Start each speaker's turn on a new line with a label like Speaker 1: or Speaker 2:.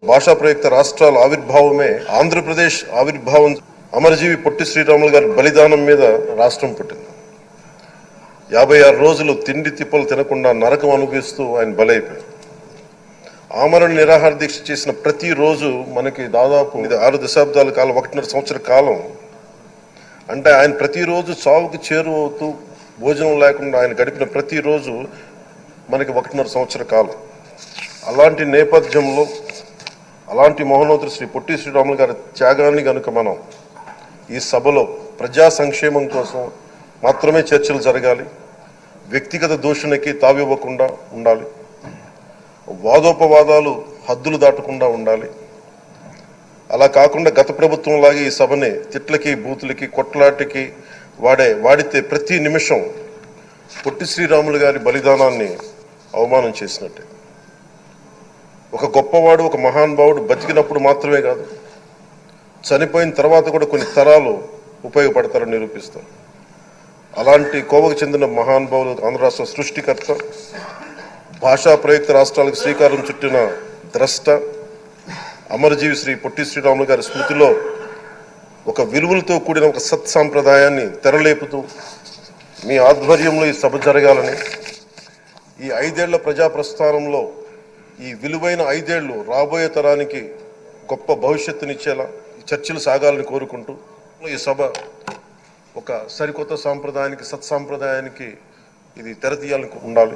Speaker 1: భాషా ప్రయుక్త రాష్ట్రాల ఆవిర్భావమే ఆంధ్రప్రదేశ్ ఆవిర్భావం. అమరజీవి పొట్టి శ్రీరాములు గారి బలిదానం మీద రాష్ట్రం పుట్టింది. 56 రోజులు తిండి తిప్పలు తినకుండా నరకం అనుభవిస్తూ ఆయన బలైపోయారు. ఆమరణ నిరాహార దీక్ష చేసిన ప్రతిరోజు మనకి దాదాపు 6 దశాబ్దాల కాలం, 1.5 సంవత్సర కాలం. అంటే ఆయన ప్రతిరోజు చావుకు చేరువవుతూ భోజనం లేకుండా ఆయన గడిపిన ప్రతిరోజు మనకి 1.5 సంవత్సర కాలం. అలాంటి నేపథ్యంలో అలాంటి మహోన్నతుడు శ్రీ పొట్టి శ్రీరాములు గారి త్యాగాన్ని కనుక మనం ఈ సభలో ప్రజా సంక్షేమం కోసం మాత్రమే చర్చలు జరగాలి. వ్యక్తిగత దూషణకి తావివ్వకుండా ఉండాలి. వాదోపవాదాలు హద్దులు దాటకుండా ఉండాలి. అలా కాకుండా గత ప్రభుత్వం లాగే ఈ సభని తిట్లకి, బూతులకి, కొట్లాటికి వాడితే ప్రతి నిమిషం పొట్టి శ్రీరాములు గారి బలిదానాన్ని అవమానం చేసినట్టే. ఒక గొప్పవాడు, ఒక మహానుభావుడు బతికినప్పుడు మాత్రమే కాదు, చనిపోయిన తర్వాత కూడా కొన్ని తరాలు ఉపయోగపడతారని నిరూపిస్తారు. అలాంటి కోవకు చెందిన మహానుభావులు ఆంధ్ర రాష్ట్ర సృష్టికర్త, భాషా ప్రయుక్త రాష్ట్రాలకు శ్రీకారం చుట్టిన ద్రష్ట, అమరజీవి శ్రీ పొట్టి శ్రీరాములు గారి స్మృతిలో ఒక విలువలతో కూడిన ఒక సత్సాంప్రదాయాన్ని తెరలేపుతూ మీ ఆధ్వర్యంలో ఈ సభ జరగాలని, ఈ 5 ఏళ్ల ప్రజా ప్రస్థానంలో ఈ విలువైన 5 ఏళ్లు రాబోయే తరానికి గొప్ప భవిష్యత్తునిచ్చేలా చర్చలు సాగాలని కోరుకుంటూ ఈ సభ ఒక సరికొత్త సాంప్రదాయానికి, సత్సాంప్రదాయానికి ఇది తెరతీయాలని ఉండాలి.